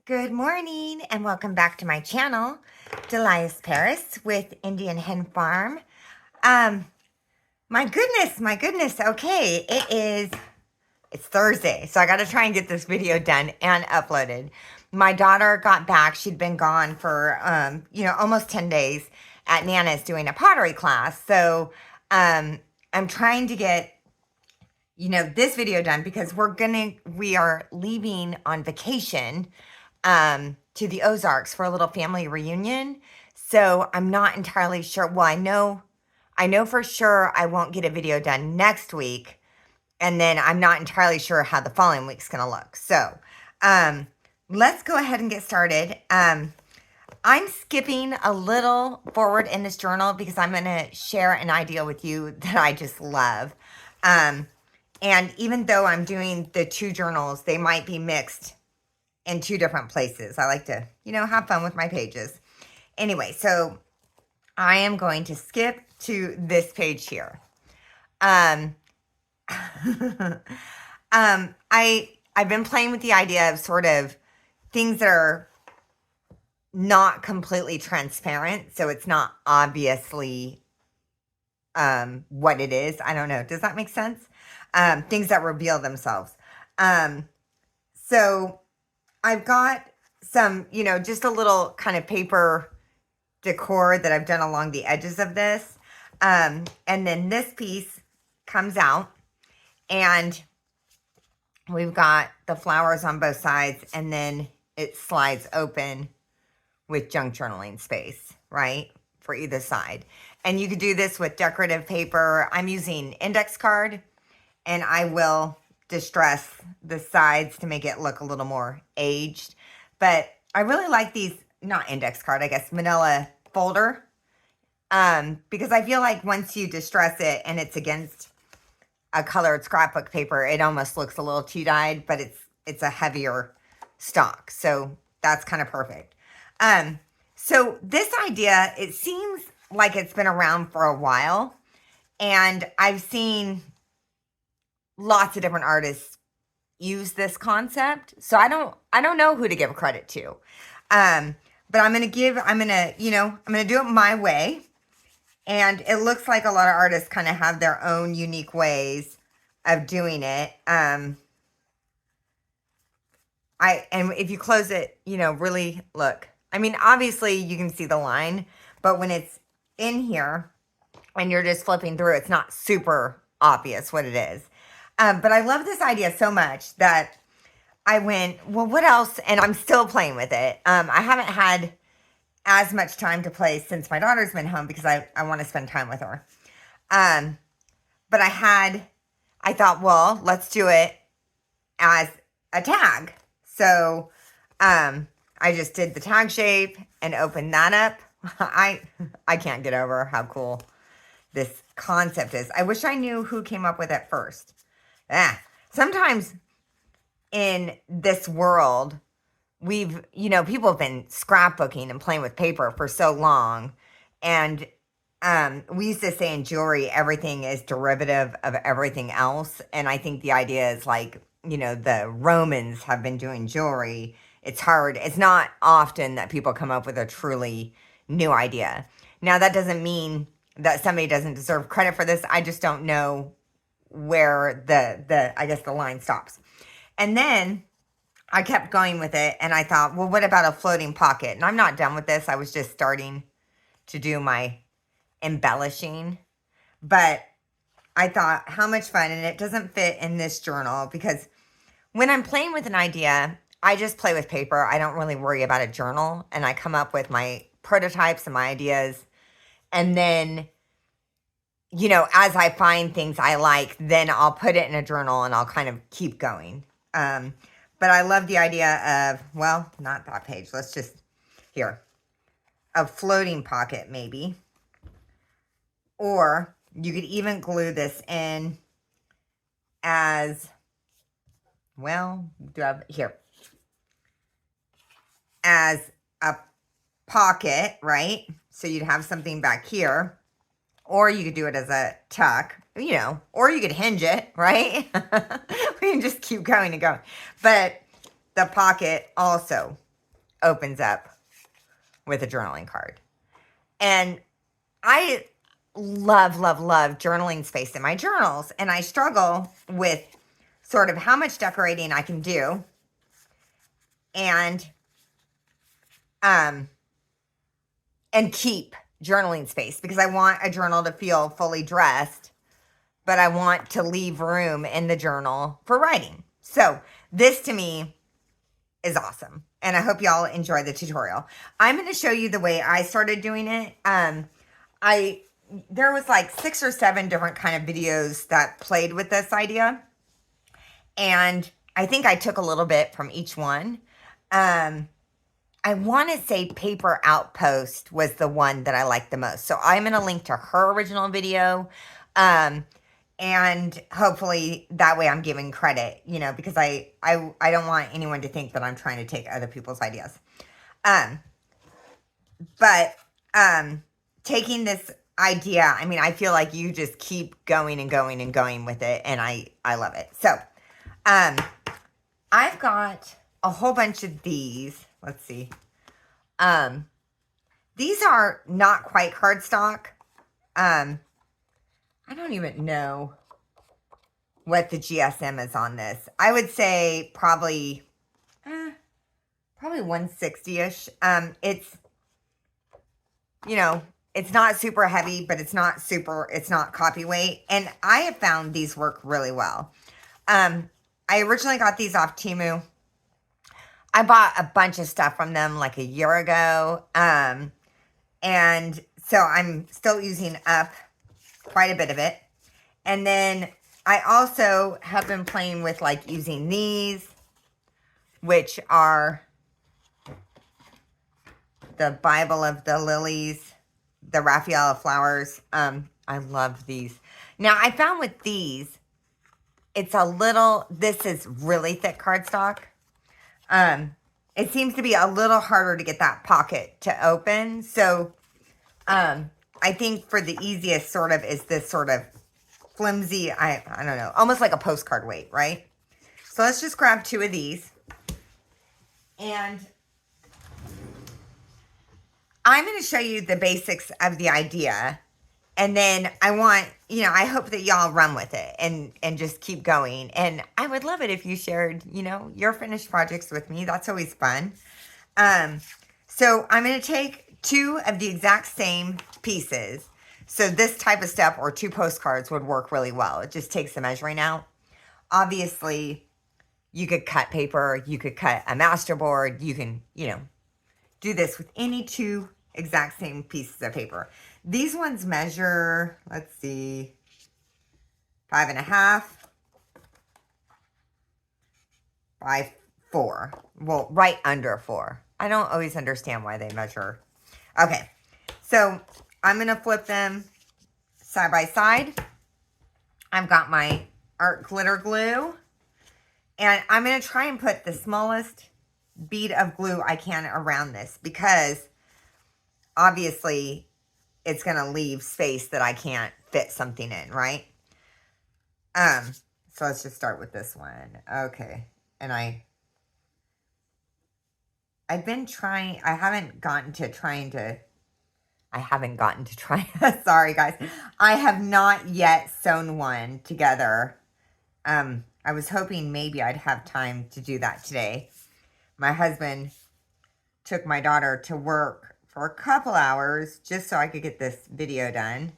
Good morning and welcome back to my channel, Delias Paris with Indian Hen Farm. Um, my goodness. Okay, it's Thursday, so I got to try and get this video done and uploaded. My daughter got back. She'd been gone for, almost 10 days at Nana's doing a pottery class. So, I'm trying to get, this video done because we are leaving on vacation to the Ozarks for a little family reunion. So I'm not entirely sure. Well, I know for sure I won't get a video done next week. And then I'm not entirely sure how the following week's going to look. So let's go ahead and get started. I'm skipping a little forward in this journal because I'm going to share an idea with you that I just love. And even though I'm doing the two journals, they might be mixed in two different places. I like to, have fun with my pages. Anyway, so I am going to skip to this page here. I've been playing with the idea of sort of things that are not completely transparent, so it's not obviously what it is. I don't know. Does that make sense? Things that reveal themselves. So I've got some, just a little kind of paper decor that I've done along the edges of this. And then this piece comes out and we've got the flowers on both sides and then it slides open with junk journaling space, right? For either side. And you could do this with decorative paper. I'm using index card and I will distress the sides to make it look a little more aged. But I really like these, not index card, I guess, manila folder. Because I feel like once you distress it and it's against a colored scrapbook paper, it almost looks a little tea-dyed, but it's a heavier stock. So that's kind of perfect. So this idea, it seems like it's been around for a while. And I've seen lots of different artists use this concept. So I don't know who to give credit to. But I'm going to do it my way. And it looks like a lot of artists kind of have their own unique ways of doing it. And if you close it, really look, I mean, obviously you can see the line, but when it's in here and you're just flipping through, it's not super obvious what it is. But I love this idea so much that I went, well, what else? And I'm still playing with it. I haven't had as much time to play since my daughter's been home because I want to spend time with her. But I thought, well, let's do it as a tag. So I just did the tag shape and opened that up. I can't get over how cool this concept is. I wish I knew who came up with it first. Sometimes in this world, people have been scrapbooking and playing with paper for so long. And we used to say in jewelry, everything is derivative of everything else. And I think the idea is like, the Romans have been doing jewelry. It's hard. It's not often that people come up with a truly new idea. Now, that doesn't mean that somebody doesn't deserve credit for this. I just don't know where the line stops. And then I kept going with it and I thought, well, what about a floating pocket? And I'm not done with this. I was just starting to do my embellishing, but I thought how much fun, and it doesn't fit in this journal because when I'm playing with an idea, I just play with paper. I don't really worry about a journal and I come up with my prototypes and my ideas. And then as I find things I like, then I'll put it in a journal and I'll kind of keep going. But I love the idea of, well, not that page. Let's just, a floating pocket maybe. Or you could even glue this in as, well, as a pocket, right? So you'd have something back here. Or you could do it as a tuck, or you could hinge it, right? We can just keep going and going. But the pocket also opens up with a journaling card. And I love, love, love journaling space in my journals. And I struggle with sort of how much decorating I can do. And keep journaling space, because I want a journal to feel fully dressed, but I want to leave room in the journal for writing. So this to me is awesome. And I hope y'all enjoy the tutorial. I'm going to show you the way I started doing it. There was like 6 or 7 different kind of videos that played with this idea. And I think I took a little bit from each one. I want to say Paper Outpost was the one that I liked the most. So I'm going to link to her original video. And hopefully that way I'm giving credit, you know, because I don't want anyone to think that I'm trying to take other people's ideas. But taking this idea, I mean, I feel like you just keep going and going and going with it. And I love it. So I've got a whole bunch of these. Let's see. These are not quite cardstock. I don't even know what the GSM is on this. I would say probably 160-ish. It's, you know, it's not super heavy, but it's not copy weight. And I have found these work really well. I originally got these off Temu. I bought a bunch of stuff from them like a year ago. And so I'm still using up quite a bit of it. And then I also have been playing with like using these, which are the Bible of the Lilies, the Raphael flowers. I love these. Now I found with these, it's a little, this is really thick cardstock. It seems to be a little harder to get that pocket to open. So, I think for the easiest sort of is this sort of flimsy, I don't know, almost like a postcard weight, right? So let's just grab 2 of these. And I'm going to show you the basics of the idea. And then I want, you know, I hope that y'all run with it and just keep going. And I would love it if you shared, you know, your finished projects with me. That's always fun. So I'm going to take 2 of the exact same pieces. So this type of step or 2 postcards would work really well. It just takes the measuring out. Obviously, you could cut paper. You could cut a masterboard. You can, you know, do this with any 2 exact same pieces of paper. These ones measure, let's see, 5.5 by 4. Well, right under 4. I don't always understand why they measure. Okay, so I'm going to flip them side by side. I've got my art glitter glue. And I'm going to try and put the smallest bead of glue I can around this, because obviously it's going to leave space that I can't fit something in, right? So let's just start with this one. Okay. And I've been trying, I haven't gotten to try, sorry guys. I have not yet sewn one together. I was hoping maybe I'd have time to do that today. My husband took my daughter to work for a couple hours just so I could get this video done.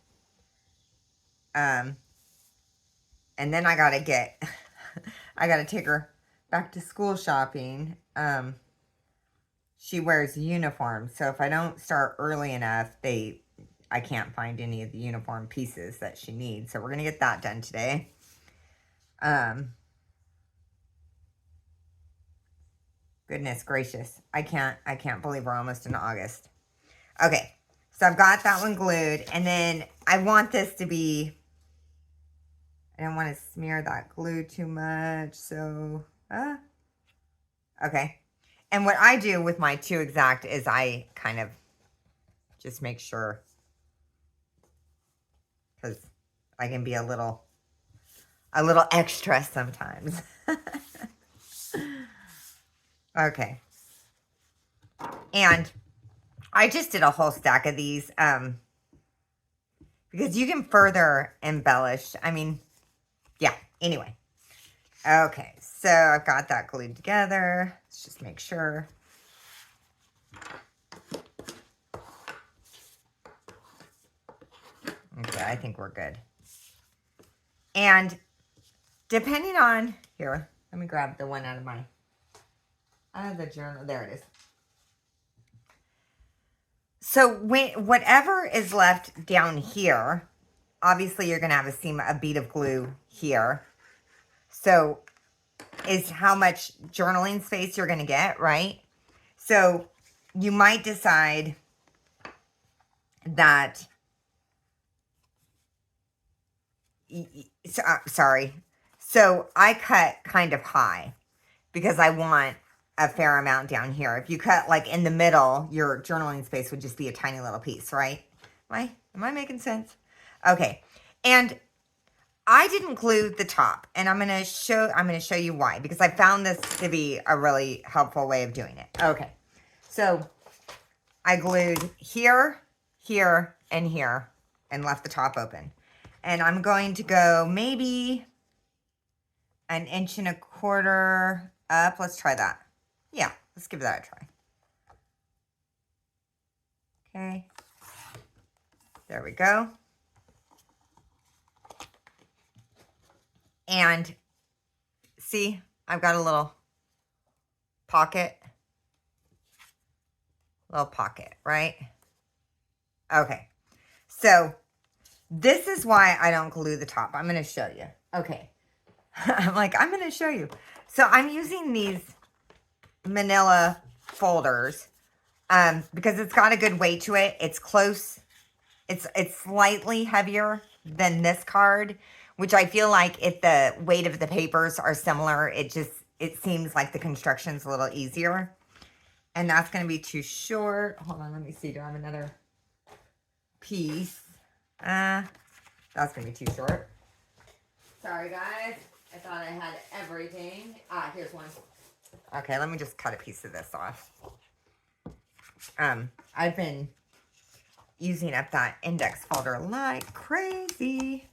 And then I gotta take her back to school shopping. She wears uniforms, so if I don't start early enough, I can't find any of the uniform pieces that she needs. So we're gonna get that done today. Goodness gracious. I can't believe we're almost in August. Okay, so I've got that one glued, and then I want this to be, I don't want to smear that glue too much, so, okay. And what I do with my 2 exact is I kind of just make sure, because I can be a little extra sometimes. Okay. And I just did a whole stack of these because you can further embellish. I mean, yeah, anyway. Okay, so I've got that glued together. Let's just make sure. Okay, I think we're good. And depending on, here, let me grab the one out of the journal. There it is. So whatever is left down here, obviously you're going to have a bead of glue here. So is how much journaling space you're going to get, right? So you might decide that, sorry. So I cut kind of high because I want a fair amount down here. If you cut like in the middle, your journaling space would just be a tiny little piece, right? Am I making sense? Okay. And I didn't glue the top, and I'm going to show you why, because I found this to be a really helpful way of doing it. Okay. So I glued here, here, and here, and left the top open. And I'm going to go maybe 1.25 inches up. Let's try that. Yeah, let's give that a try. Okay. There we go. And see, I've got a little pocket. Right? Okay. So this is why I don't glue the top. I'm going to show you. Okay. I'm going to show you. So I'm using these manila folders because it's got a good weight to it. It's close. It's slightly heavier than this card, which I feel like if the weight of the papers are similar, it seems like the construction's a little easier. And that's going to be too short. Hold on, let me see. Do I have another piece? That's going to be too short. Sorry, guys. I thought I had everything. Here's one. Okay, let me just cut a piece of this off. I've been using up that index folder like crazy.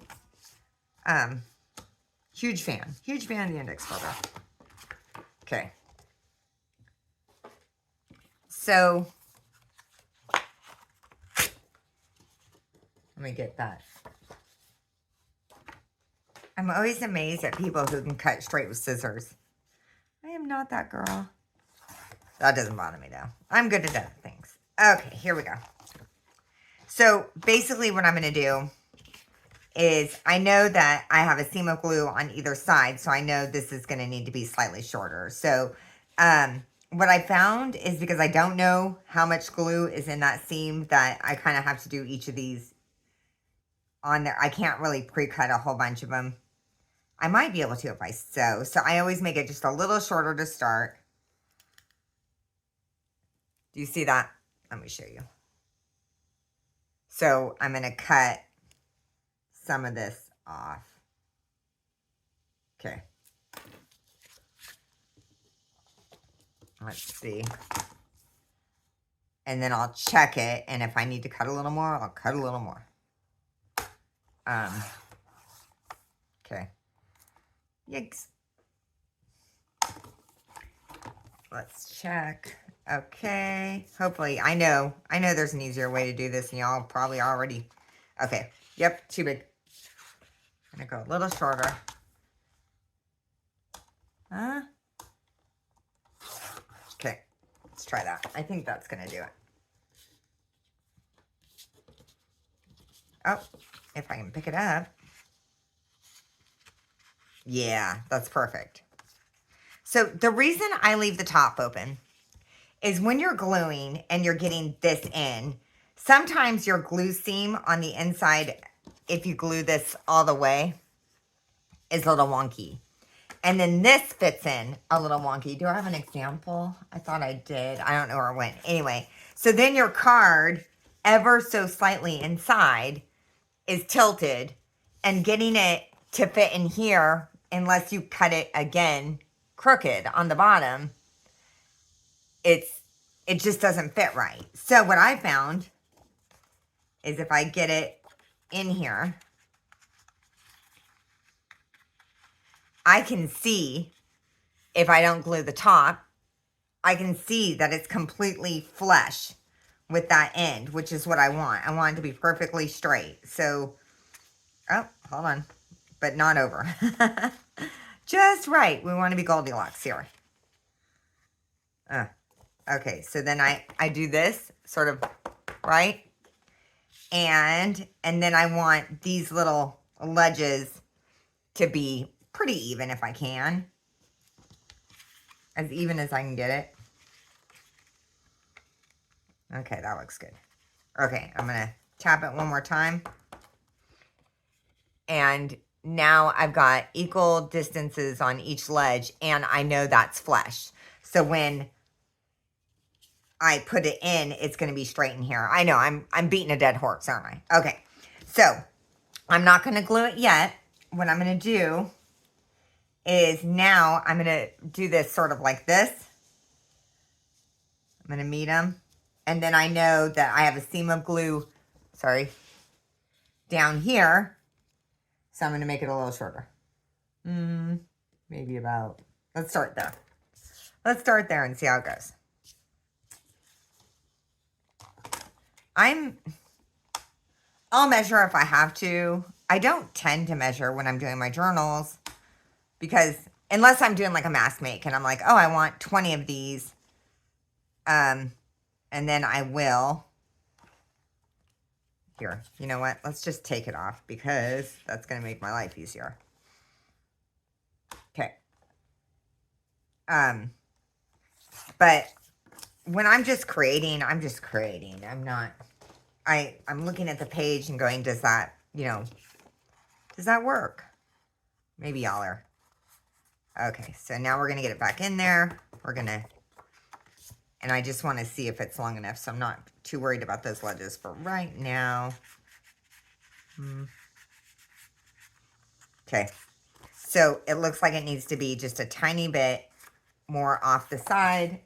Huge fan of the index folder. Okay. So, let me get that. I'm always amazed at people who can cut straight with scissors. I am not that girl. That doesn't bother me though. I'm good at other things. Okay, here we go. So basically what I'm going to do is I know that I have a seam of glue on either side, so I know this is going to need to be slightly shorter. So what I found is because I don't know how much glue is in that seam, that I kind of have to do each of these on there. I can't really pre-cut a whole bunch of them. I might be able to if I sew. So I always make it just a little shorter to start. Do you see that? Let me show you. So I'm going to cut some of this off. Okay. Let's see. And then I'll check it. And if I need to cut a little more, I'll cut a little more. Okay. Yikes. Let's check. Okay. Hopefully, I know there's an easier way to do this, and y'all probably already. Okay. Yep, too big. I'm gonna go a little shorter. Okay. Let's try that. I think that's gonna do it. Oh, if I can pick it up. Yeah, that's perfect. So the reason I leave the top open is when you're gluing and you're getting this in, sometimes your glue seam on the inside, if you glue this all the way, is a little wonky. And then this fits in a little wonky. Do I have an example? I thought I did. I don't know where it went. Anyway, so then your card, ever so slightly inside, is tilted, and getting it to fit in here, unless you cut it again crooked on the bottom, it's it just doesn't fit right. So what I found is if I get it in here, I can see, if I don't glue the top, I can see that it's completely flush with that end, which is what I want. I want it to be perfectly straight. So, oh, hold on, but not over. Just right. We want to be Goldilocks here. Okay, so then I do this sort of right, and then I want these little ledges to be pretty even if I can, as even as I can get it. Okay, that looks good. Okay, I'm gonna tap it one more time, and now I've got equal distances on each ledge, and I know that's flush. So when I put it in, it's going to be straight in here. I know, I'm beating a dead horse, aren't I? Okay, so I'm not going to glue it yet. What I'm going to do is now I'm going to do this sort of like this. I'm going to meet them. And then I know that I have a seam of glue, down here. So I'm going to make it a little shorter. Maybe about, let's start there. Let's start there and see how it goes. I'll measure if I have to. I don't tend to measure when I'm doing my journals because unless I'm doing like a mask make and I'm like, oh, I want 20 of these. And then I will. Here, you know what? Let's just take it off because that's going to make my life easier. Okay. But when I'm just creating, I'm just creating. I'm not, I'm looking at the page and going, does that, does that work? Maybe y'all are. Okay, so now we're going to get it back in there. We're going to, and I just want to see if it's long enough, so I'm not too worried about those ledges for right now. Okay, so it looks like it needs to be just a tiny bit more off the side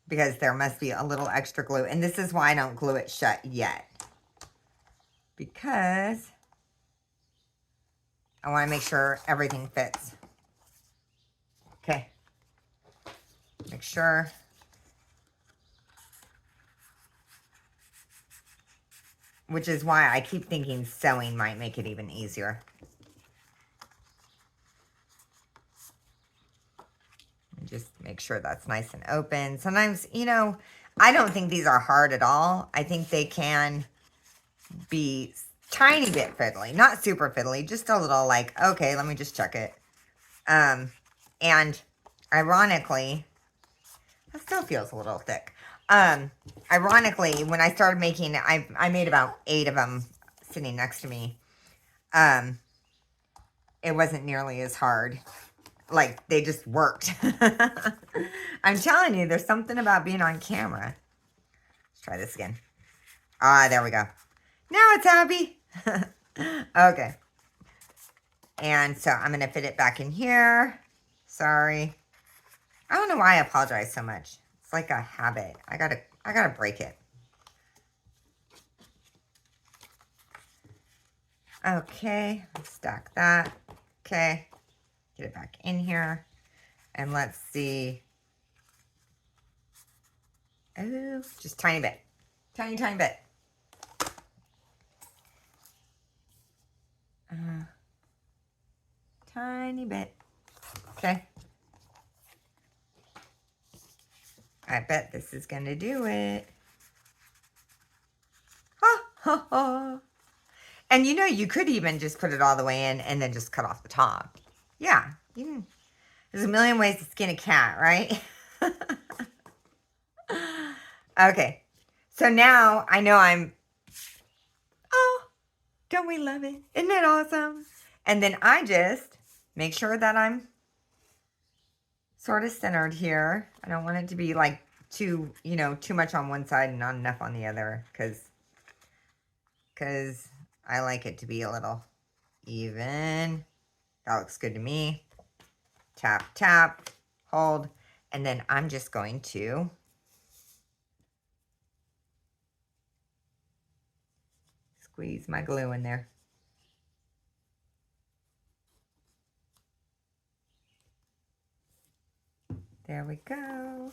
because there must be a little extra glue. And this is why I don't glue it shut yet, because I want to make sure everything fits. Okay. Make sure. Which is why I keep thinking sewing might make it even easier. And just make sure that's nice and open. Sometimes, I don't think these are hard at all. I think they can be tiny bit fiddly. Not super fiddly. Just a little like, okay, let me just check it. And ironically, that still feels a little thick. Ironically, when I started making, I made about 8 of them sitting next to me. It wasn't nearly as hard. Like, they just worked. I'm telling you, there's something about being on camera. Let's try this again. Ah, there we go. Now it's happy. Okay. And so I'm going to fit it back in here. Sorry. I don't know why I apologize so much. It's like a habit. I gotta break it. Okay, let's stack that. Okay, get it back in here. And let's see. Oh, just tiny bit. Tiny bit. Tiny bit. Okay. I bet this is going to do it. Ha, ha, ha. And you could even just put it all the way in and then just cut off the top. Yeah. There's a million ways to skin a cat, right? Okay. So now I know oh, don't we love it? Isn't it awesome? And then I just make sure that I'm sort of centered here. I don't want it to be like too much on one side and not enough on the other, because I like it to be a little even. That looks good to me. Tap, tap, hold. And then I'm just going to squeeze my glue in there. There we go.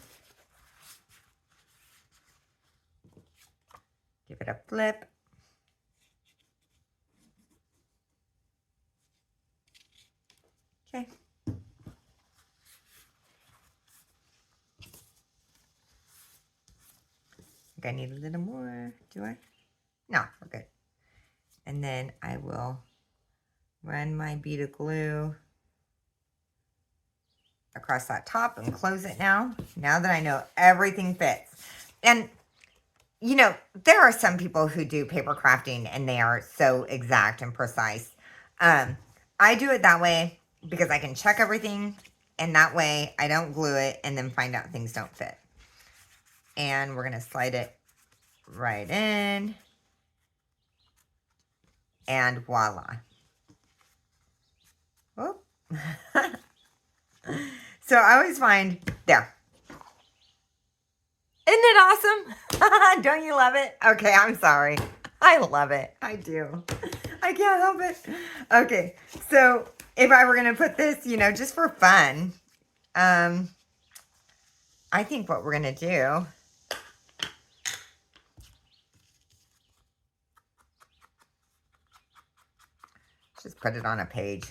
Give it a flip. Okay. I think I need a little more. Do I? No, we're good. And then I will run my bead of glue across that top and close it now that I know everything fits. And you know, there are some people who do paper crafting and they are so exact and precise. I do it that way because I can check everything, and that way I don't glue it and then find out things don't fit. And we're going to slide it right in, and voila. Oh. So I always find, there. Isn't it awesome? Don't you love it? Okay, I'm sorry. I love it. I do. I can't help it. Okay, so if I were going to put this, you know, just for fun, I think what we're going to do, just put it on a page.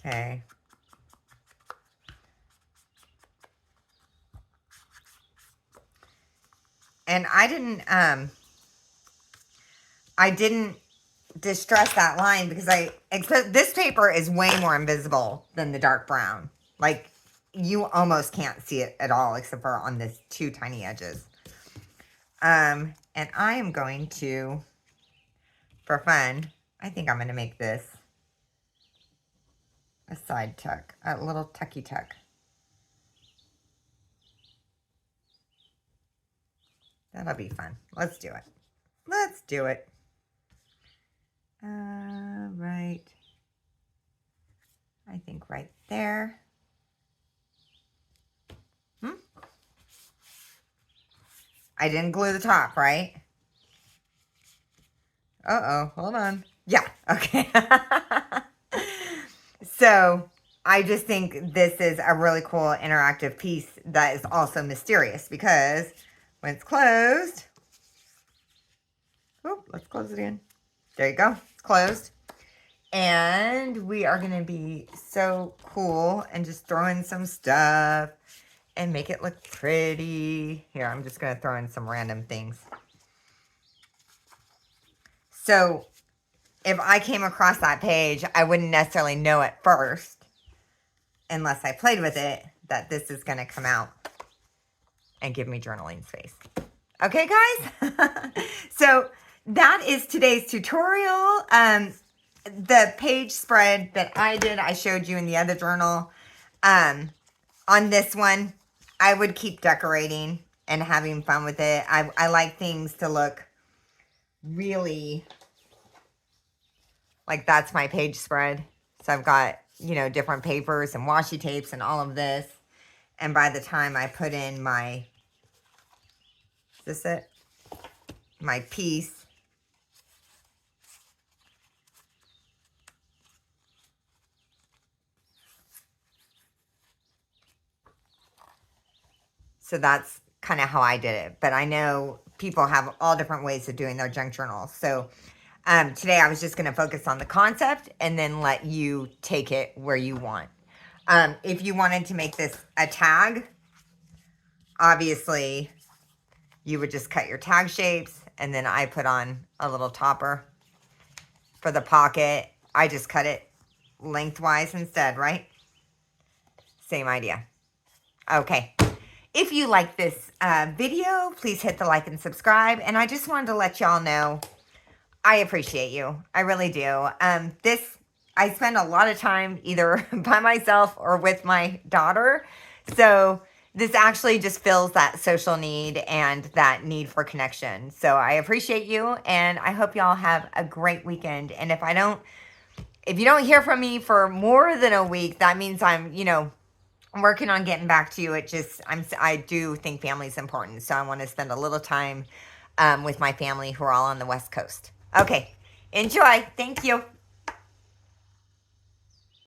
Okay. And I didn't distress that line because this paper is way more invisible than the dark brown. Like, you almost can't see it at all except for on this two tiny edges. And I am going to, for fun, I think I'm going to make this a side tuck, a little tucky tuck. That'll be fun. Let's do it. Let's do it. Right. I think right there. I didn't glue the top, right? Uh-oh, hold on. Yeah, okay. So I just think this is a really cool interactive piece that is also mysterious because when it's closed, oh, let's close it again. There you go, it's closed. And we are going to be so cool and just throw in some stuff and make it look pretty. Here, I'm just going to throw in some random things. So if I came across that page, I wouldn't necessarily know at first, unless I played with it, that this is going to come out and give me journaling space. Okay, guys? So that is today's tutorial. The page spread that I did, I showed you in the other journal. On this one, I would keep decorating and having fun with it. I like things to look really like that's my page spread. So I've got, you know, different papers and washi tapes and all of this. And by the time I put in my, is this it? My piece. So that's kind of how I did it. But I know people have all different ways of doing their junk journals. So today I was just going to focus on the concept and then let you take it where you want. If you wanted to make this a tag, obviously you would just cut your tag shapes, and then I put on a little topper for the pocket. I just cut it lengthwise instead, right? Same idea. Okay. If you like this video, please hit the like and subscribe. And I just wanted to let y'all know I appreciate you. I really do. I spend a lot of time either by myself or with my daughter. So this actually just fills that social need and that need for connection. So I appreciate you, and I hope y'all have a great weekend. And if I don't if you don't hear from me for more than a week, that means I'm, working on getting back to you. I do think family's important. So I want to spend a little time with my family who are all on the West Coast. Okay. Enjoy. Thank you.